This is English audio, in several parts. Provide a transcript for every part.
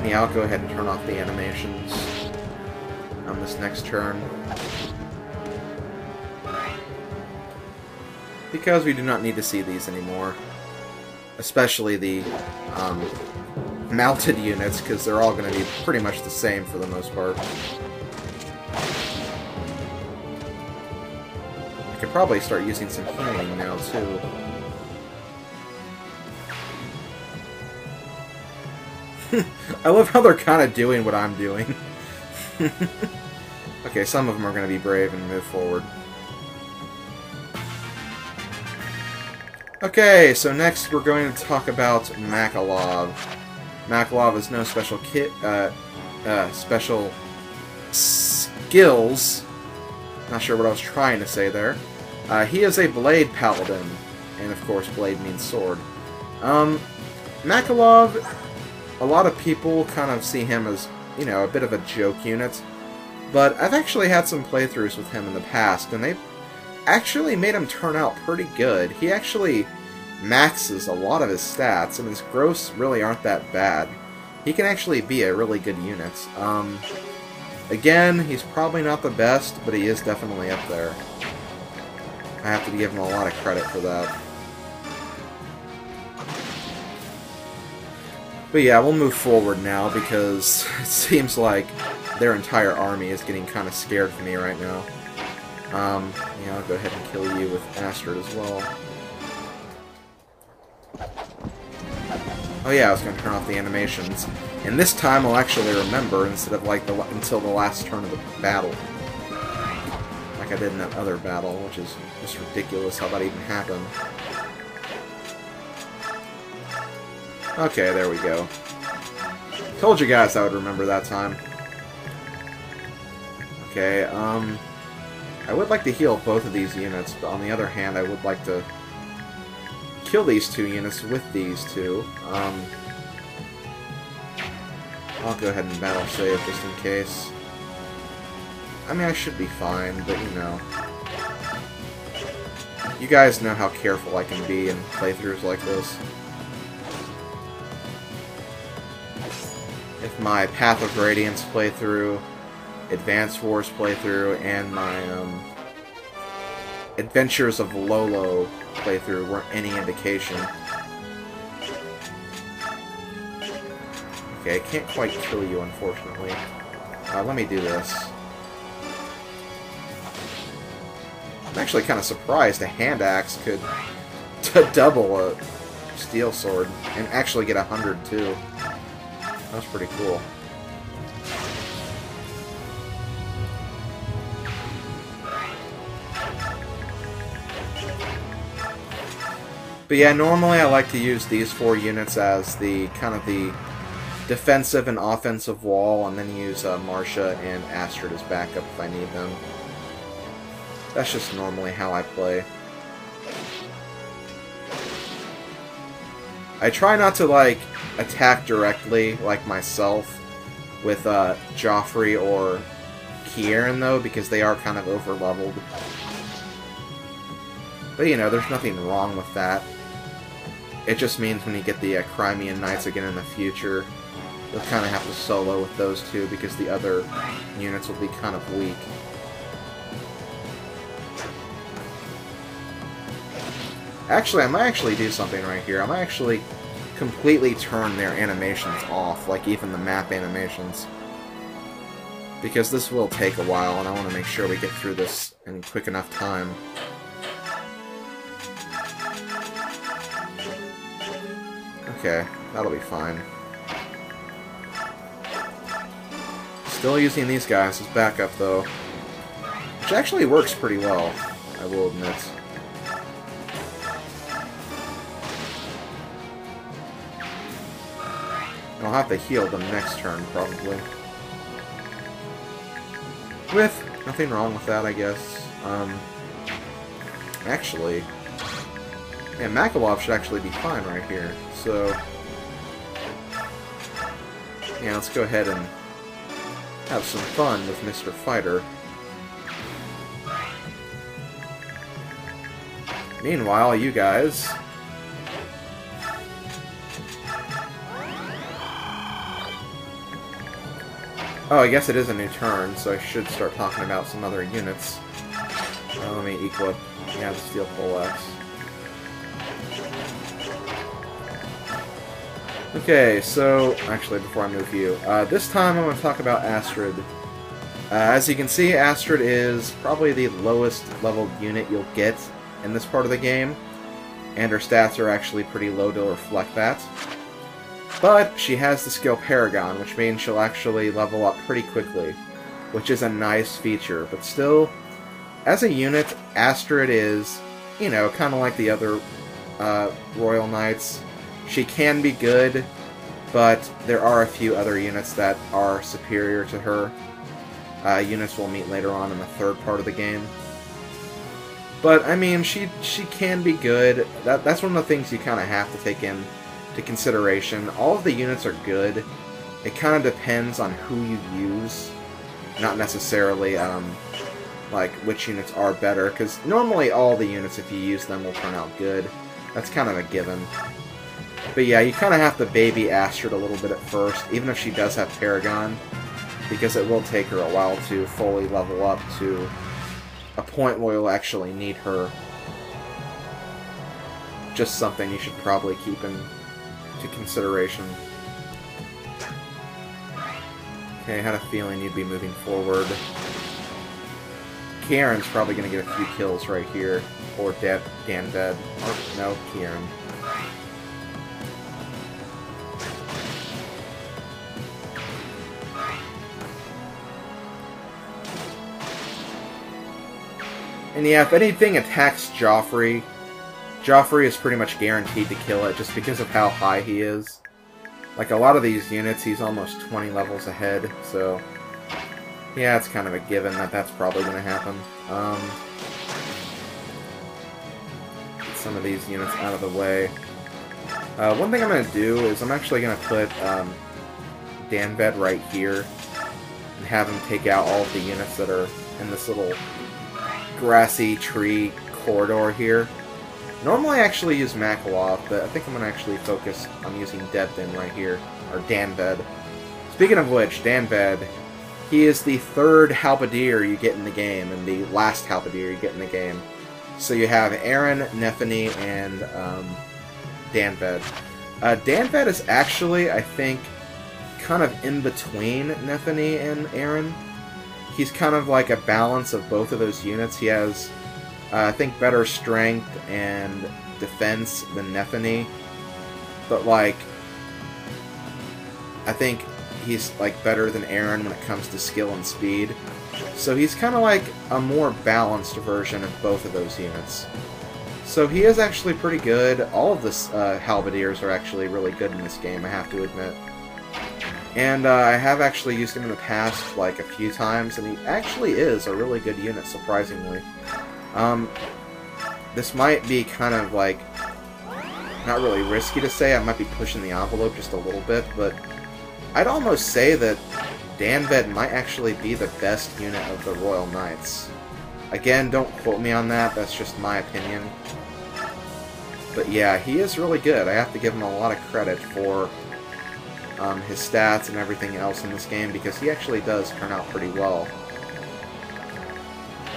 Yeah, I'll go ahead and turn off the animations on this next turn. Because we do not need to see these anymore. Especially the mounted units, because they're all going to be pretty much the same for the most part. I could probably start using some healing now, too. I love how they're kind of doing what I'm doing. Okay, some of them are going to be brave and move forward. Okay, so next we're going to talk about Makalov. Makalov has no special special skills. Not sure what I was trying to say there. He is a blade paladin, and of course blade means sword. Makalov, a lot of people kind of see him as, you know, a bit of a joke unit, but I've actually had some playthroughs with him in the past, and they actually made him turn out pretty good. He actually maxes a lot of his stats, and his growths really aren't that bad. He can actually be a really good unit. Again, he's probably not the best, but he is definitely up there. I have to give him a lot of credit for that. But yeah, we'll move forward now, because it seems like their entire army is getting kind of scared for me right now. Yeah, I'll go ahead and kill you with Astrid as well. Oh yeah, I was going to turn off the animations. And this time I'll actually remember instead of like until the last turn of the battle. Like I did in that other battle, which is just ridiculous how that even happened. Okay, there we go. Told you guys I would remember that time. Okay, I would like to heal both of these units, but on the other hand, I would like to kill these two units with these two. I'll go ahead and battle save just in case. I mean, I should be fine, but you know. You guys know how careful I can be in playthroughs like this. If my Path of Radiance playthrough, Advanced Wars playthrough, and my Adventures of Lolo playthrough weren't any indication. Okay, I can't quite kill you, unfortunately. Let me do this. I'm actually kind of surprised a hand axe could double a steel sword, and actually get 100 too. That's pretty cool. But yeah, normally I like to use these four units as the kind of the defensive and offensive wall, and then use Marcia and Astrid as backup if I need them. That's just normally how I play. I try not to, like, attack directly, like myself, with Joffrey or Kieran, though, because they are kind of over-leveled. But, you know, there's nothing wrong with that. It just means when you get the Crimean Knights again in the future, you'll kind of have to solo with those two, because the other units will be kind of weak. Actually, I might actually do something right here. I might actually completely turn their animations off, like even the map animations. Because this will take a while, and I want to make sure we get through this in quick enough time. Okay, that'll be fine. Still using these guys as backup, though. Which actually works pretty well, I will admit. I'll have to heal them next turn, probably. With nothing wrong with that, I guess. Actually... yeah, Makalov should actually be fine right here, so... yeah, let's go ahead and have some fun with Mr. Fighter. Meanwhile, you guys... Oh, I guess it is a new turn, so I should start talking about some other units. Let me equip. Yeah, the Steel Poleaxe. Okay, so actually, before I move you, this time I'm going to talk about Astrid. As you can see, Astrid is probably the lowest leveled unit you'll get in this part of the game, and her stats are actually pretty low to reflect that. But she has the skill Paragon, which means she'll actually level up pretty quickly, which is a nice feature. But still, as a unit, Astrid is, you know, kind of like the other Royal Knights. She can be good, but there are a few other units that are superior to her. Units we'll meet later on in the third part of the game. But, I mean, she can be good. That's one of the things you kind of have to take into consideration. All of the units are good. It kind of depends on who you use. Not necessarily, like, which units are better. Because normally all the units, if you use them, will turn out good. That's kind of a given. But yeah, you kind of have to baby Astrid a little bit at first, even if she does have Paragon, because it will take her a while to fully level up to a point where you'll actually need her. Just something you should probably keep into consideration. Okay, I had a feeling you'd be moving forward. Kieran's probably going to get a few kills right here, or Danved. Or, no, Kieran. And yeah, if anything attacks Joffrey, Joffrey is pretty much guaranteed to kill it just because of how high he is. Like a lot of these units, he's almost 20 levels ahead, so yeah, it's kind of a given that that's probably going to happen. Get some of these units out of the way. One thing I'm going to do is I'm actually going to put Danved right here and have him take out all of the units that are in this little grassy tree corridor here. Normally I actually use Makalov, but I think I'm going to actually focus on using Danved right here, or Danved. Speaking of which, Danved, he is the third halberdier you get in the game, and the last halberdier you get in the game. So you have Aaron, Nephany, and Danved. Danved is actually, I think, kind of in between Nephany and Aaron. He's kind of like a balance of both of those units. He has, I think, better strength and defense than Nephany. But, like, I think he's, like, better than Aaron when it comes to skill and speed. So he's kind of like a more balanced version of both of those units. So he is actually pretty good. All of the halberdiers are actually really good in this game, I have to admit. And I have actually used him in the past, like, a few times, and he actually is a really good unit, surprisingly. This might be kind of, like, not really risky to say. I might be pushing the envelope just a little bit, but I'd almost say that Danved might actually be the best unit of the Royal Knights. Again, don't quote me on that, that's just my opinion. But yeah, he is really good. I have to give him a lot of credit for his stats and everything else in this game, because he actually does turn out pretty well.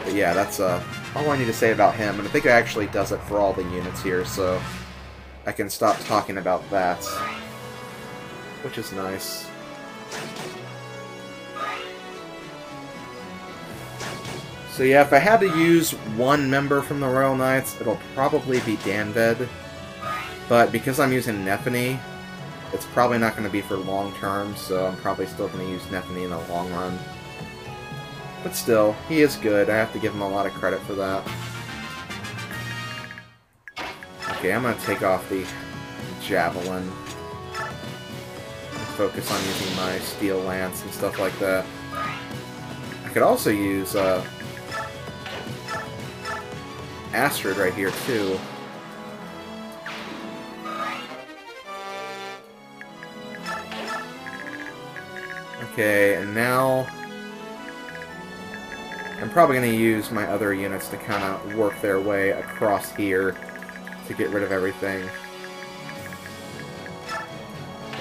But yeah, that's all I need to say about him, and I think it actually does it for all the units here, so I can stop talking about that, which is nice. So yeah, if I had to use one member from the Royal Knights, it'll probably be Danved, but because I'm using Nephany, it's probably not going to be for long term, so I'm probably still going to use Nephany in the long run. But still, he is good. I have to give him a lot of credit for that. Okay, I'm going to take off the Javelin. Focus on using my Steel Lance and stuff like that. I could also use Astrid right here, too. Okay, and now I'm probably going to use my other units to kind of work their way across here to get rid of everything.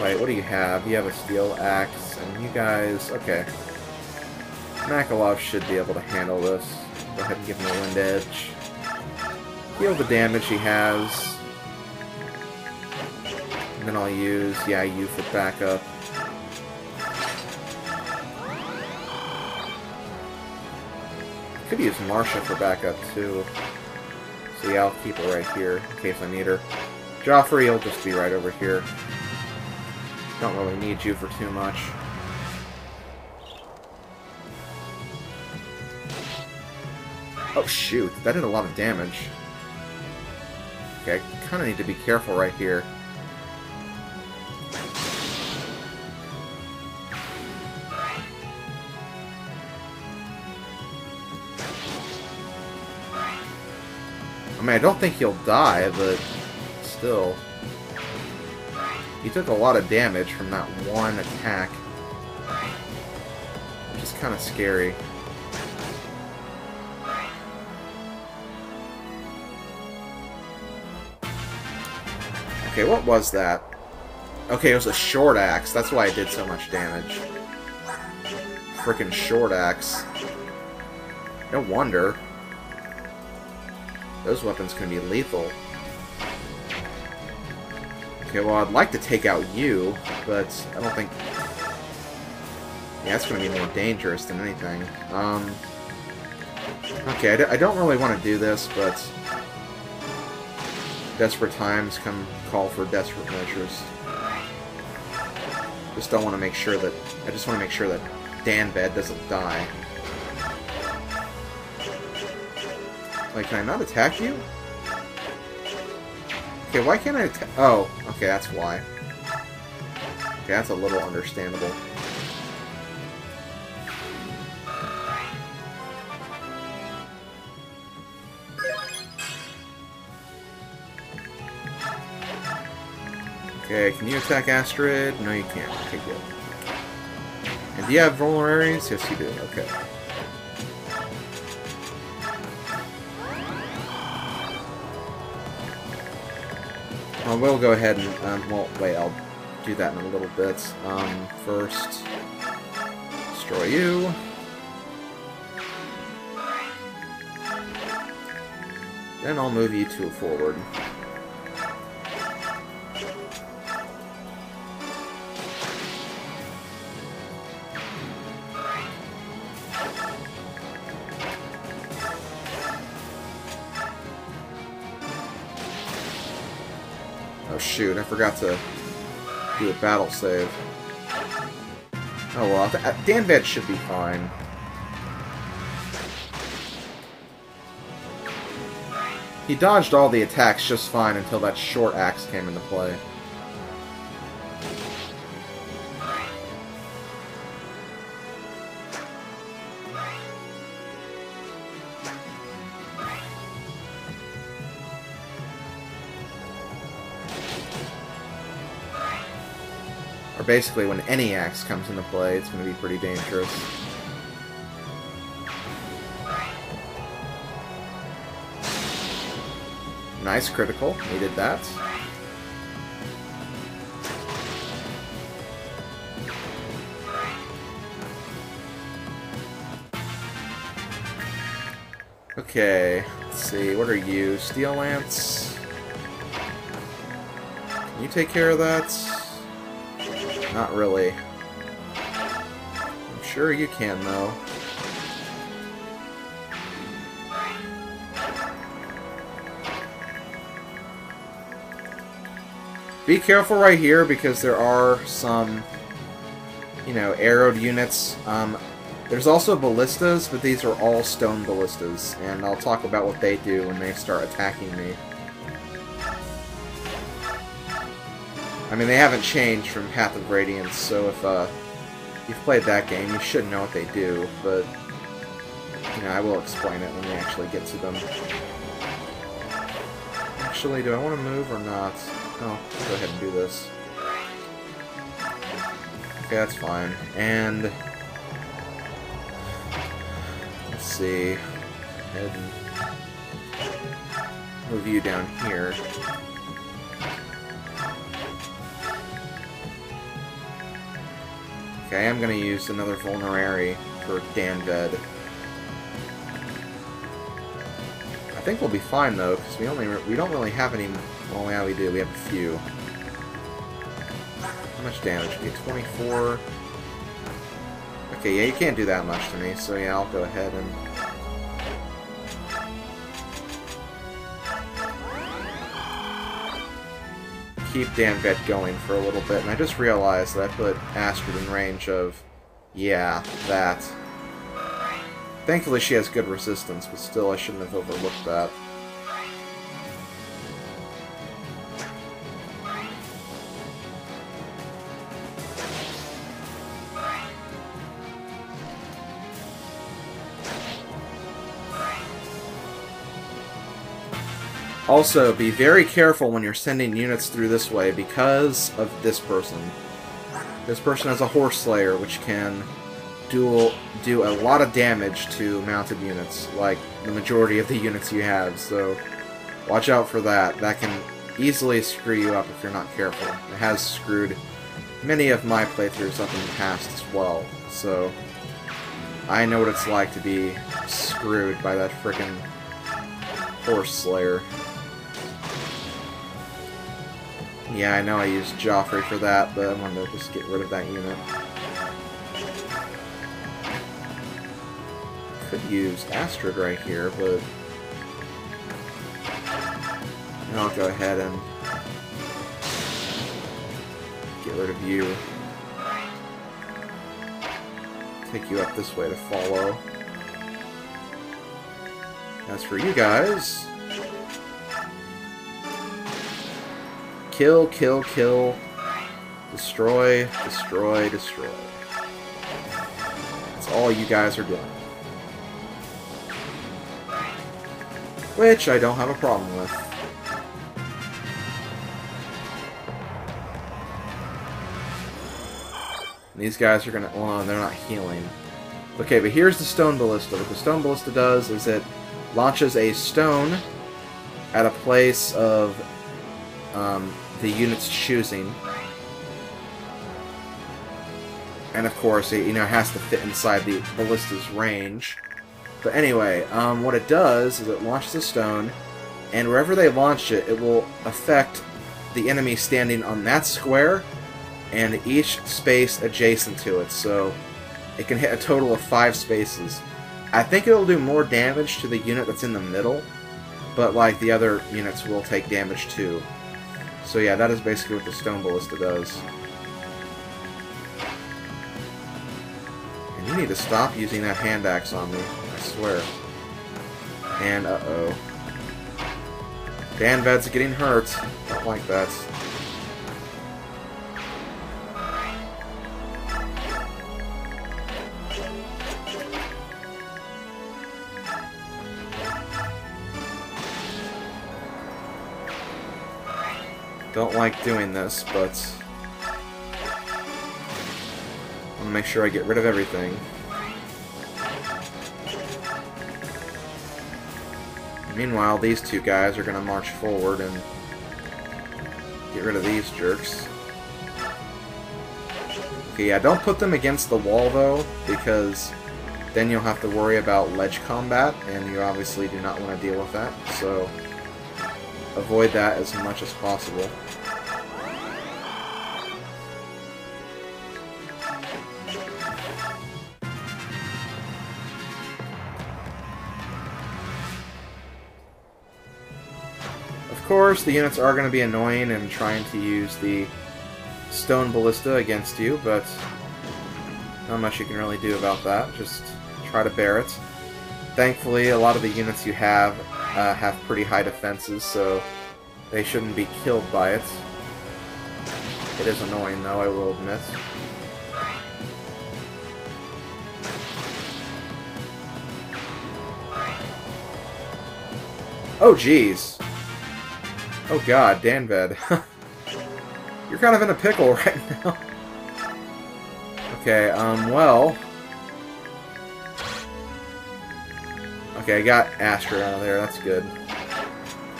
Wait, what do you have? You have a steel axe, and you guys... Okay. Makalov should be able to handle this. Go ahead and give him a wind edge. Heal the damage he has. And then I'll use, yeah, you for backup. Could use Marcia for backup, too. So yeah, I'll keep her right here, in case I need her. Joffrey will just be right over here. Don't really need you for too much. Oh shoot, that did a lot of damage. Okay, I kinda need to be careful right here. I mean, I don't think he'll die, but still. He took a lot of damage from that one attack. Which is kinda scary. Okay, what was that? Okay, it was a short axe. That's why it did so much damage. Frickin' short axe. No wonder. Those weapons can be lethal. Okay, well, I'd like to take out you, but I don't think... Yeah, that's going to be more dangerous than anything. Okay, I don't really want to do this, but... Desperate times call for desperate measures. Just don't want to make sure that... I just want to make sure that Danved doesn't die. Like, can I not attack you? Okay, why can't I attack... Oh, okay, that's why. Okay, that's a little understandable. Okay, can you attack Astrid? No, you can't. Okay, good. And do you have vulneraries? Yes, you do. Okay. We'll go ahead and, well, wait, I'll do that in a little bit. First, destroy you. Then I'll move you two forward. Oh shoot, I forgot to do a battle save. Oh well, Danved should be fine. He dodged all the attacks just fine until that short axe came into play. Or basically, when any axe comes into play, it's going to be pretty dangerous. Nice critical. Needed that. Okay. Let's see. What are you? Steel Lance? Can you take care of that? Not really. I'm sure you can, though. Be careful right here, because there are some, you know, arrowed units. There's also ballistas, but these are all stone ballistas, and I'll talk about what they do when they start attacking me. I mean, they haven't changed from Path of Radiance, so if you've played that game, you should know what they do, but, you know, I will explain it when we actually get to them. Actually, do I want to move or not? Oh, I'll go ahead and do this. Okay, that's fine. And let's see. Go ahead and move you down here. Okay, I am going to use another Vulnerary for Danved. I think we'll be fine though, because we don't really have any. Well, yeah, we do. We have a few. How much damage? We get 24. Okay, yeah, you can't do that much to me, so yeah, I'll go ahead and keep Danved going for a little bit. And I just realized that I put Astrid in range of, yeah, that. Thankfully she has good resistance, but still I shouldn't have overlooked that. Also, be very careful when you're sending units through this way because of this person. This person has a Horse Slayer, which can do a lot of damage to mounted units, like the majority of the units you have, so watch out for that. That can easily screw you up if you're not careful. It has screwed many of my playthroughs up in the past as well, so I know what it's like to be screwed by that frickin' Horse Slayer. Yeah, I know I used Joffrey for that, but I wanted to just get rid of that unit. Could use Astrid right here, but I'll go ahead and get rid of you. Take you up this way to follow. As for you guys, kill, kill, kill. Destroy, destroy, destroy. That's all you guys are doing. Which I don't have a problem with. And these guys are gonna... well, they're not healing. Okay, but here's the Stone Ballista. What the Stone Ballista does is it launches a stone at a place of the unit's choosing. And of course, it, has to fit inside the ballista's range. But anyway, what it does is it launches a stone, and wherever they launch it, it will affect the enemy standing on that square and each space adjacent to it. So it can hit a total of 5 spaces. I think it'll do more damage to the unit that's in the middle, but like the other units will take damage too. So yeah, that is basically what the Stone Ballista does. And you need to stop using that hand axe on me, I swear. And uh-oh. Danved's getting hurt. Don't like that. Don't like doing this, but I want to make sure I get rid of everything. Meanwhile, these two guys are going to march forward and get rid of these jerks. Okay, yeah, don't put them against the wall, though, because then you'll have to worry about ledge combat, and you obviously do not want to deal with that, so avoid that as much as possible. Of course, the units are going to be annoying and trying to use the Stone Ballista against you, but not much you can really do about that. Just try to bear it. Thankfully, a lot of the units you have pretty high defenses, so they shouldn't be killed by it. It is annoying, though, I will admit. Oh, jeez. Oh god, Danved. You're kind of in a pickle right now. Okay, well... okay, I got Astrid out of there, that's good.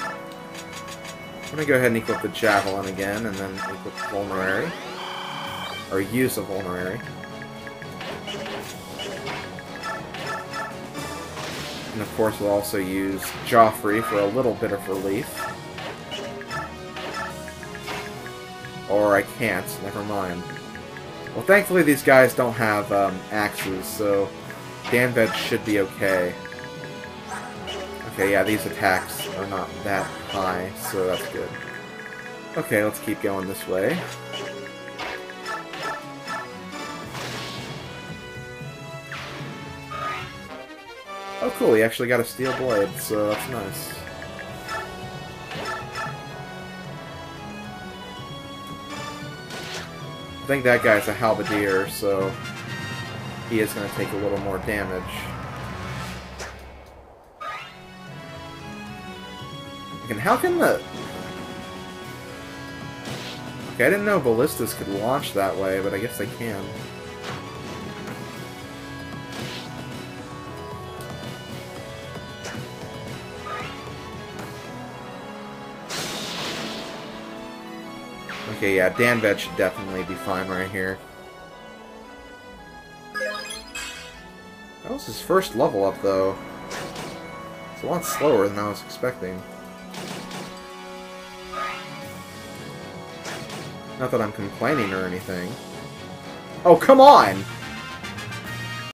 I'm gonna go ahead and equip the Javelin again, and then equip Vulnerary. Or use a Vulnerary. And of course we'll also use Joffrey for a little bit of relief. Or I can't, never mind. Well, thankfully these guys don't have axes, so Danved should be okay. Okay, yeah, these attacks are not that high, so that's good. Okay, let's keep going this way. Oh cool, he actually got a steel blade, so that's nice. I think that guy's a halberdier, so he is going to take a little more damage. And how can the... Okay, I didn't know ballistas could launch that way, but I guess they can. Okay, yeah, Danved should definitely be fine right here. That was his first level up, though. It's a lot slower than I was expecting. Not that I'm complaining or anything. Oh, come on!